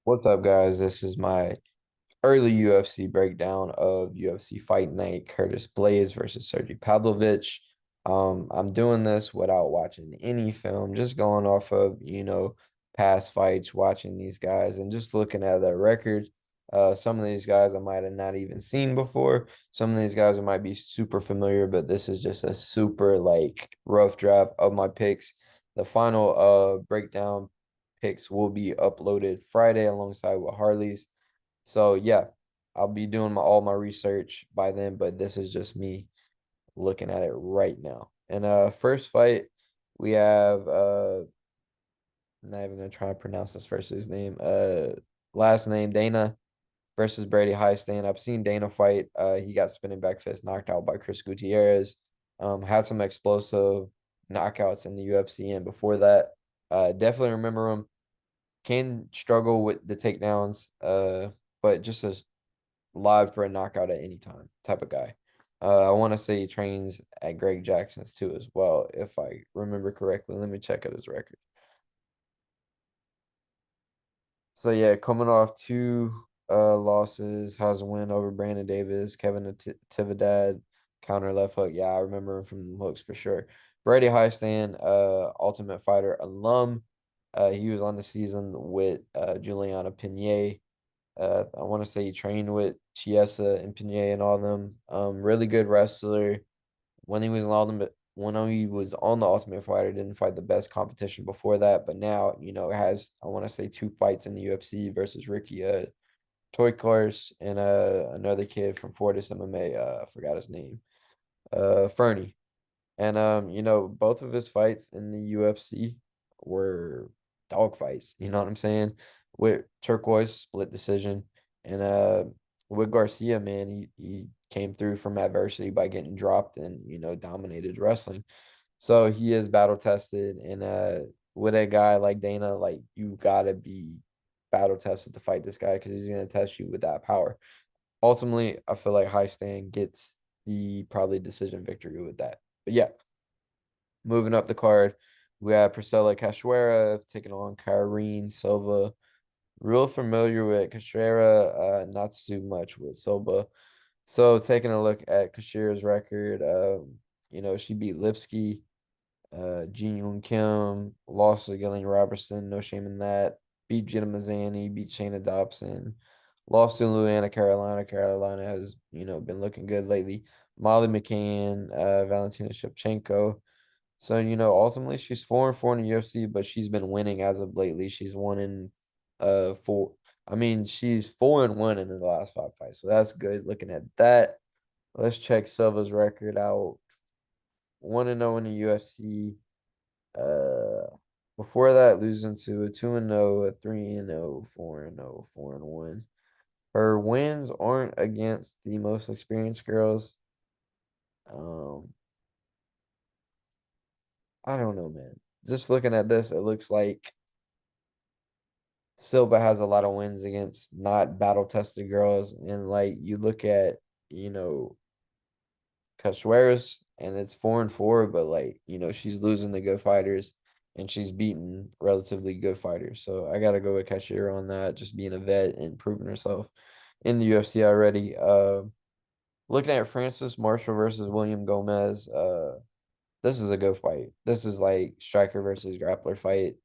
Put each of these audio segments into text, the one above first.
What's up, guys? This is my early UFC breakdown of UFC Fight Night, Curtis Blaydes versus Sergei Pavlovich. I'm doing this without watching any film, just going off of, past fights, watching these guys and just looking at their records. Some of these guys I might have not even seen before. Some of these guys I might be super familiar, but this is just a super rough draft of my picks. The final breakdown picks will be uploaded Friday alongside with Harley's. So yeah, I'll be doing all my research by then, but this is just me looking at it right now. And first fight we have I'm not even gonna try to pronounce this person's name. Last name Danaa versus Brady Hiestand. I've seen Danaa fight. He got spinning back fist knocked out by Chris Gutierrez. Had some explosive knockouts in the UFC, and before that, definitely remember him. Can struggle with the takedowns, but just as live for a knockout at any time type of guy. I want to say he trains at Greg Jackson's too as well, if I remember correctly. Let me check out his record. So yeah, coming off two losses, has a win over Brandon Davis, Kevin Tividad, counter left hook. Yeah, I remember him from hooks for sure. Brady Hiestand, Ultimate Fighter alum. He was on the season with Juliana Pinier. I want to say he trained with Chiesa and Pinier and all of them. Really good wrestler. When he was on the Ultimate Fighter, didn't fight the best competition before that, but now has I want to say two fights in the UFC versus Ricky Toykars and another kid from Fortis MMA. I forgot his name. Fernie. And both of his fights in the UFC were dog fights. You know what I'm saying? With Turquoise split decision, and with Garcia, man, he came through from adversity by getting dropped and dominated wrestling. So he is battle tested, and with a guy like Danaa, like you gotta be battle tested to fight this guy because he's gonna test you with that power. Ultimately, I feel like High Stand gets the probably decision victory with that. But yeah. Moving up the card, we have Priscila Cachoeira taking on Karine Silva. Real familiar with Cachoeira, not too much with Silva. So taking a look at Cachoeira's record, she beat Lipsky, Jin Yoon Kim, lost to Gillian Robertson, no shame in that. Beat Jenna Mazzani, beat Shayna Dobson, lost to Luana Carolina. Carolina has, been looking good lately. Molly McCann, Valentina Shevchenko. So, ultimately she's 4-4 in the UFC, but she's been winning as of lately. She's won in four. I mean, she's 4-1 in the last five fights. So that's good looking at that. Let's check Silva's record out. 1-0 in the UFC. Uh Before that, losing to a 2-0, a 3-0, 4-0, 4-1. Her wins aren't against the most experienced girls. Um, I don't know, man. Just looking at this, it looks like Silva has a lot of wins against not battle tested girls. And you look at, you know, Cachoeira's and it's 4-4, but she's losing to good fighters and she's beating relatively good fighters. So I gotta go with Cachoeira on that, just being a vet and proving herself in the UFC already. Looking at Francis Marshall versus William Gomez, this is a good fight. This is like striker versus grappler fight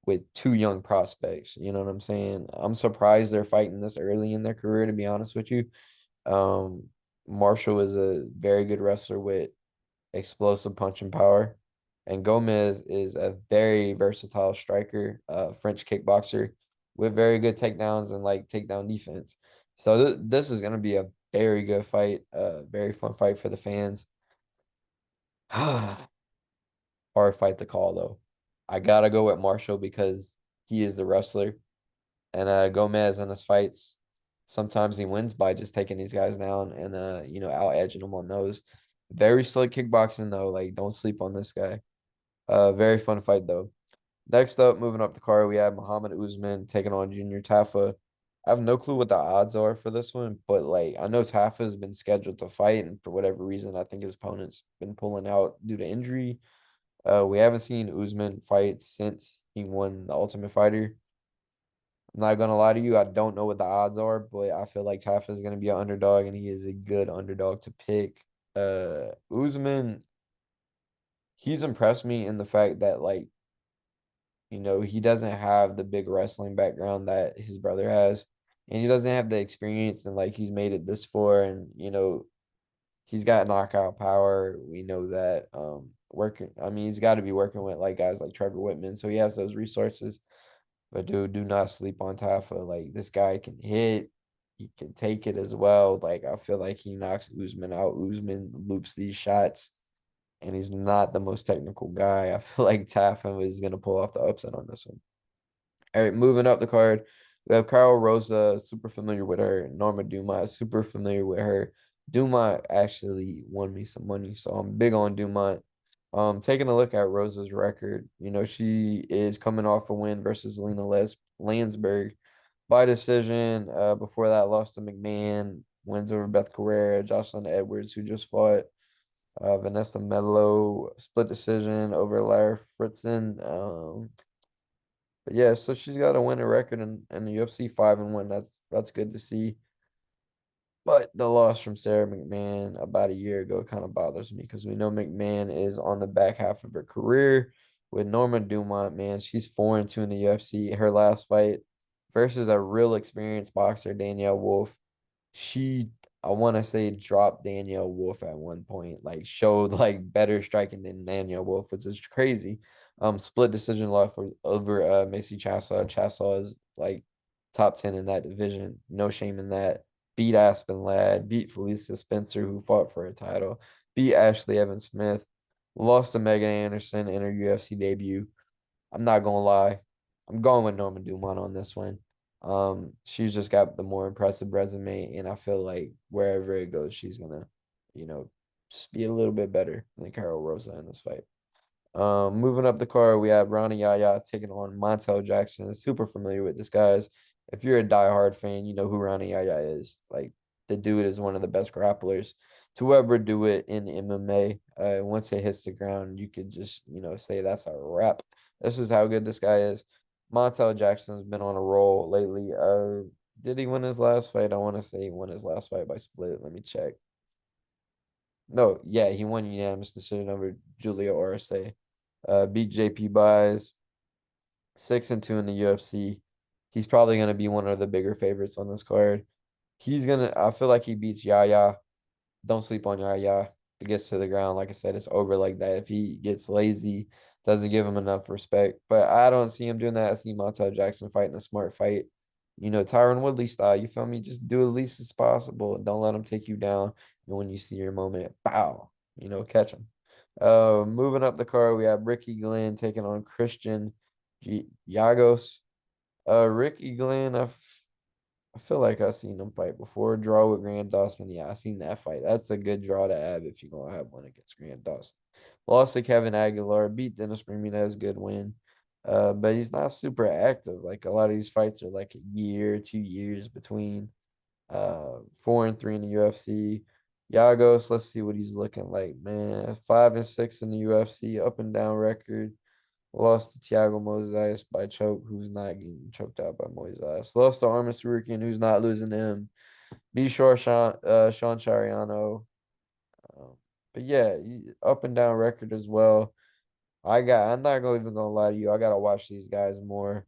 with two young prospects. You know what I'm saying? I'm surprised they're fighting this early in their career, to be honest with you. Um, Marshall is a very good wrestler with explosive punching power, and Gomez is a very versatile striker, French kickboxer with very good takedowns and takedown defense. So this is gonna be a very good fight, very fun fight for the fans. Hard fight to call though. I gotta go with Marshall because he is the wrestler. And Gomez in his fights, sometimes he wins by just taking these guys down and out edging them on those. Very slick kickboxing though. Like don't sleep on this guy. Very fun fight though. Next up, moving up the card, we have Mohammed Usman taking on Junior Tafa. I have no clue what the odds are for this one, but I know Tafa has been scheduled to fight, and for whatever reason, I think his opponent's been pulling out due to injury. We haven't seen Usman fight since he won the Ultimate Fighter. I'm not gonna lie to you, I don't know what the odds are, but I feel like Tafa is gonna be an underdog, and he is a good underdog to pick. Usman, he's impressed me in the fact that like, he doesn't have the big wrestling background that his brother has, and he doesn't have the experience, and like he's made it this far, and he's got knockout power. We know that. Working, I mean, he's got to be working with like guys like Trevor Whitman, so he has those resources. But dude, do not sleep on Tafa. Like this guy can hit, he can take it as well. Like I feel like he knocks Usman out. Usman loops these shots, and he's not the most technical guy. I feel like Tafa is gonna pull off the upset on this one. All right, moving up the card, we have Karol Rosa, super familiar with her. Norma Dumont, super familiar with her. Dumont actually won me some money, so I'm big on Dumont. Taking a look at Rosa's record, she is coming off a win versus Lena Landsberg by decision. Before that, lost to McMahon, wins over Beth Carrera, Jocelyn Edwards, who just fought. Vanessa Mello, split decision over Lara Fritzen. But yeah, so she's got a winning record in the UFC 5-1. That's good to see. But the loss from Sarah McMahon about a year ago kind of bothers me because we know McMahon is on the back half of her career. With Norma Dumont, man, she's 4-2 in the UFC. Her last fight versus a real experienced boxer, Danielle Wolf. She, I want to say, dropped Danielle Wolf at one point, like showed like better striking than Danielle Wolf, which is crazy. Split decision loss over Macy Chassaw. Chassaw is like top 10 in that division. No shame in that. Beat Aspen Ladd, beat Felicia Spencer, who fought for a title, beat Ashley Evans Smith, lost to Megan Anderson in her UFC debut. I'm not gonna lie. I'm going with Norma Dumont on this one. She's just got the more impressive resume, and I feel like wherever it goes, she's gonna, you know, just be a little bit better than Karol Rosa in this fight. Moving up the card, we have Rani Yahya taking on Montel Jackson. Super familiar with this guys. If you're a diehard fan, you know who Rani Yahya is. Like the dude is one of the best grapplers to ever do it in MMA. Once it hits the ground, you could just, say that's a wrap. This is how good this guy is. Montel Jackson's been on a roll lately. Did he win his last fight? I want to say he won his last fight by split. Let me check. No, yeah, he won unanimous decision over Julia Orse. Beat JP Buys, 6-2 in the UFC. He's probably gonna be one of the bigger favorites on this card. I feel like he beats Yahya. Don't sleep on Yahya. If it gets to the ground, like I said, it's over like that. If he gets lazy, doesn't give him enough respect. But I don't see him doing that. I see Montel Jackson fighting a smart fight. Tyron Woodley style. You feel me? Just do the least as possible. Don't let him take you down. And when you see your moment, bow, catch him. Moving up the card, we have Ricky Glenn taking on Christian Giagos. Ricky Glenn, I feel like I've seen him fight before. Draw with Grant Dawson. Yeah, I seen that fight. That's a good draw to have if you're gonna have one against Grant Dawson. Lost to Kevin Aguilar, beat Dennis Ramirez, good win. But he's not super active. Like a lot of these fights are like a year, 2 years between. 4-3 in the UFC. Giagos, let's see what he's looking like, man. 5-6 in the UFC, up and down record. Lost to Thiago Moises by choke, who's not getting choked out by Moises. Lost to Armin Sarukian, who's not losing to him. Be sure Sean Chariano. But yeah, up and down record as well. I'm not gonna even gonna lie to you. I gotta watch these guys more.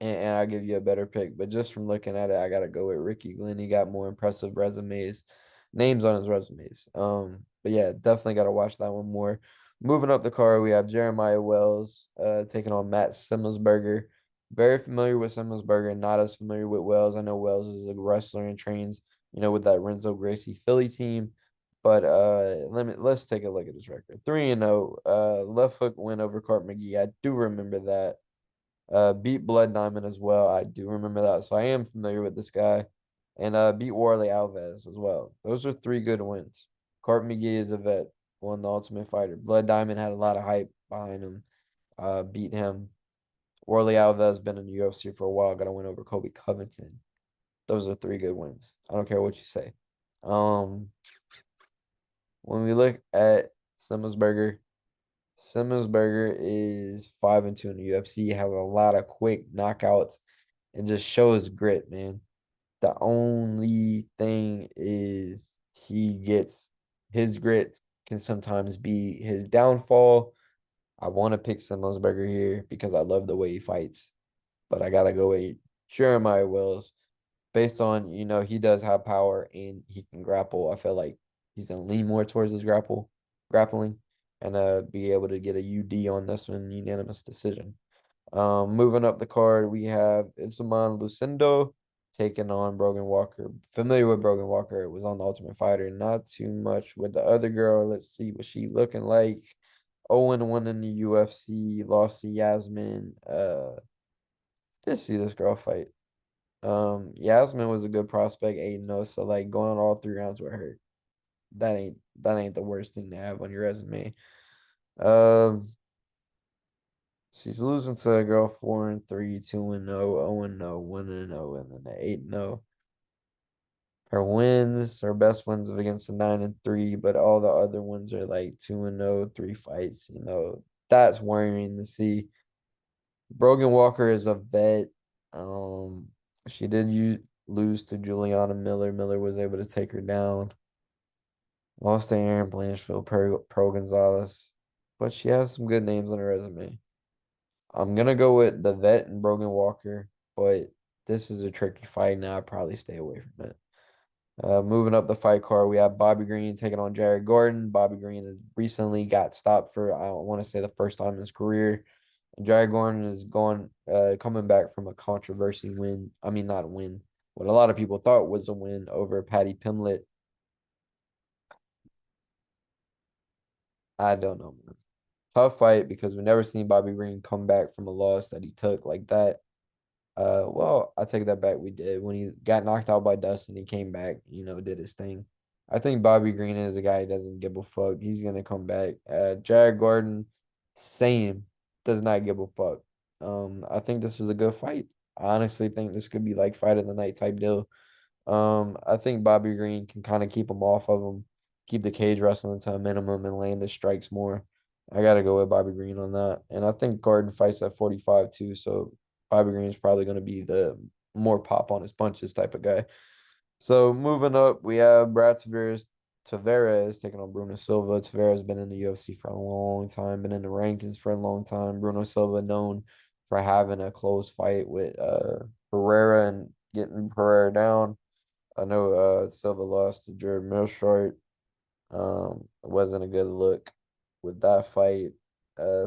And I'll give you a better pick. But just from looking at it, I gotta go with Ricky Glenn. He got more impressive names on his resumes. But yeah, definitely gotta watch that one more. Moving up the card, we have Jeremiah Wells taking on Matt Semelsberger. Very familiar with Semelsberger, not as familiar with Wells. I know Wells is a wrestler and trains, with that Renzo Gracie Philly team. But let's take a look at his record. 3-0. Left hook win over Cart McGee. I do remember that. Beat Blood Diamond as well. I do remember that. So I am familiar with this guy. And beat Warley Alves as well. Those are three good wins. Cart McGee is a vet, won the Ultimate Fighter. Blood Diamond had a lot of hype behind him. Beat him. Warley Alves been in the UFC for a while. Got a win over Kobe Covington. Those are three good wins. I don't care what you say. When we look at Simmonsberger, Semelsberger is 5-2 in the UFC, has a lot of quick knockouts, and just shows grit, man. The only thing is he gets his grit can sometimes be his downfall. I want to pick Semelsberger here because I love the way he fights, but I gotta go with Jeremiah Wells based on, he does have power and he can grapple. I feel like he's gonna lean more towards his grappling, and be able to get a UD on this one, unanimous decision. Moving up the card, we have Iasmin Lucindo taking on Brogan Walker. Familiar with Brogan Walker, it was on the Ultimate Fighter. Not too much with the other girl. Let's see what she looking like. 0-1 in the UFC, lost to Yasmin. Just see this girl fight. Yasmin was a good prospect, 8-0, so like going on all 3 rounds with her, that ain't the worst thing to have on your resume. Um, she's losing to a girl 4-3, 2-0, 0-0, 1-0, and then the 8-0. Her wins, her best wins are against the 9-3, but all the other ones are like 2-0, 3 fights. That's worrying to see. Brogan Walker is a vet. Um, she did lose to Juliana Miller. Miller was able to take her down. Lost to Aaron Blanchfield, Pro Gonzalez, but she has some good names on her resume. I'm gonna go with the vet and Brogan Walker, but this is a tricky fight now. I'd probably stay away from it. Moving up the fight card, we have Bobby Green taking on Jared Gordon. Bobby Green has recently got stopped for, I want to say, the first time in his career. Jared Gordon is coming back from a controversy win. I mean, not a win. What a lot of people thought was a win over Patty Pimlet. I don't know, man. Tough fight because we never seen Bobby Green come back from a loss that he took like that. Well, I take that back. We did when he got knocked out by Dustin. He came back, did his thing. I think Bobby Green is a guy who doesn't give a fuck. He's gonna come back. Jared Gordon, same, does not give a fuck. I think this is a good fight. I honestly think this could be like fight of the night type deal. I think Bobby Green can kind of keep him off of him, keep the cage wrestling to a minimum, and land the strikes more. I gotta go with Bobby Green on that, and I think Gordon fights at 45 too. So Bobby Green is probably going to be the more pop on his punches type of guy. So moving up, we have Brad Tavares taking on Bruno Silva. Tavares has been in the UFC for a long time, been in the rankings for a long time. Bruno Silva known for having a close fight with Pereira and getting Pereira down. I know Silva lost to Jared Milshart. It wasn't a good look with that fight.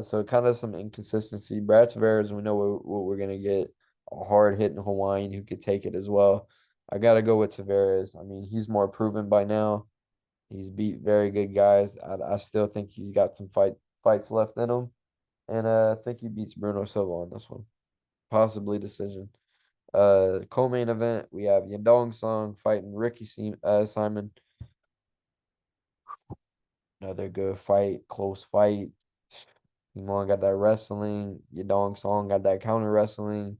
So kind of some inconsistency. Brad Tavares, we know what we're gonna get. A hard hitting Hawaiian who could take it as well. I gotta go with Tavares. I mean, he's more proven by now. He's beat very good guys. I still think he's got some fights left in him. And I think he beats Bruno Silva on this one. Possibly decision. Co-main event, we have Yadong Song fighting Simon. Another good fight, close fight. Simon got that wrestling. Yadong Song got that counter wrestling.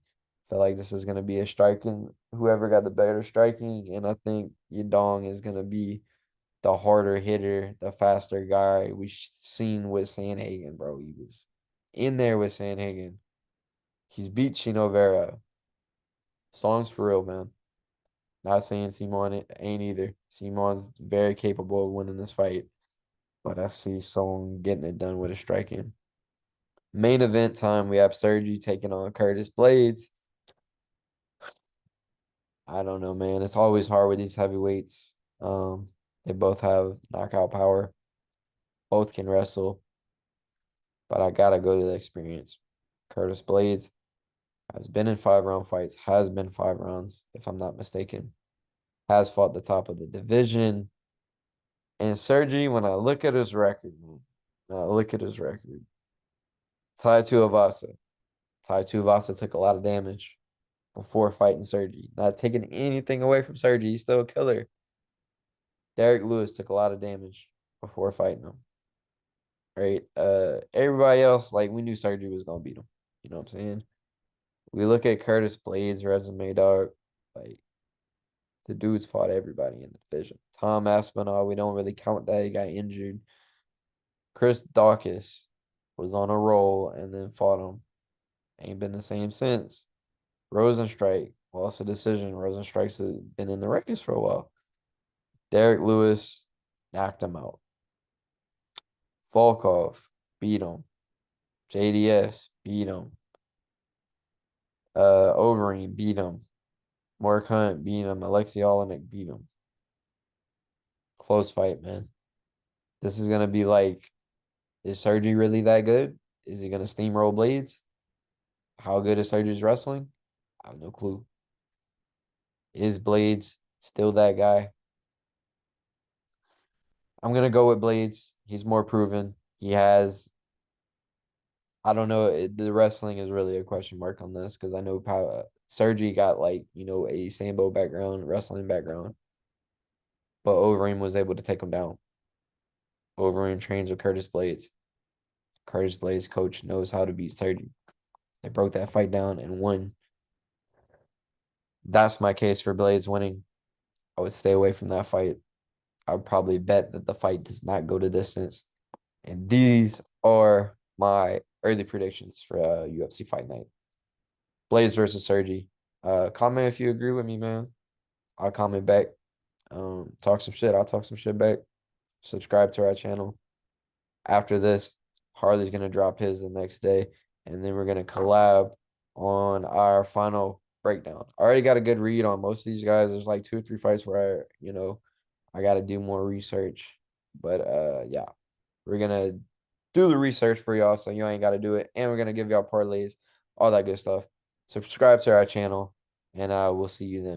Feel like this is gonna be a striking. Whoever got the better striking, and I think Yadong is gonna be the harder hitter, the faster guy. We seen with Sandhagen, bro. He was in there with Sandhagen. He's beat Chino Vera. Song's for real, man. Not saying Simon ain't either. Simon's very capable of winning this fight, but I see Song getting it done with a striking. Main event time, we have Sergei taking on Curtis Blaydes. I don't know, man. It's always hard with these heavyweights. They both have knockout power. Both can wrestle, but I gotta go to the experience. Curtis Blaydes has been in 5 round fights, has been 5 rounds, if I'm not mistaken. Has fought the top of the division. And Sergey, when I look at his record, man, when I look at his record, Tai Tuivasa. Tai Tuivasa took a lot of damage before fighting Sergey. Not taking anything away from Sergey, he's still a killer. Derek Lewis took a lot of damage before fighting him. Right? Everybody else, like we knew Sergey was gonna beat him. You know what I'm saying? We look at Curtis Blaydes' resume, dog. Like the dude's fought everybody in the division. Tom Aspinall, we don't really count that. He got injured. Chris Dawkins. was on a roll, and then fought him. Ain't been the same since. Rosenstrike lost a decision. Rosenstrike's been in the records for a while. Derek Lewis knocked him out. Volkov beat him. JDS beat him. Overeem beat him. Mark Hunt beat him. Alexei Olenek beat him. Close fight, man. This is gonna be like, is Sergey really that good? Is he gonna steamroll Blaydes? How good is Sergey's wrestling? I have no clue. Is Blaydes still that guy? I'm gonna go with Blaydes. He's more proven. He has. I don't know. The wrestling is really a question mark on this because I know Sergey got like a sambo background, wrestling background, but Overeem was able to take him down. Overeem trains with Curtis Blaydes. Curtis Blaydes' coach knows how to beat Sergey. They broke that fight down and won. That's my case for Blaydes winning. I would stay away from that fight. I would probably bet that the fight does not go to distance. And these are my early predictions for UFC Fight Night. Blaydes versus Sergey. Comment if you agree with me, man. I'll comment back. Talk some shit. I'll talk some shit back. Subscribe to our channel. After this, Harley's gonna drop his the next day, and then we're gonna collab on our final breakdown. I already got a good read on most of these guys. There's like 2 or 3 fights where I got to do more research, but yeah, we're gonna do the research for y'all, so you ain't got to do it, and we're gonna give y'all parlays, all that good stuff. Subscribe to our channel, and we'll see you then.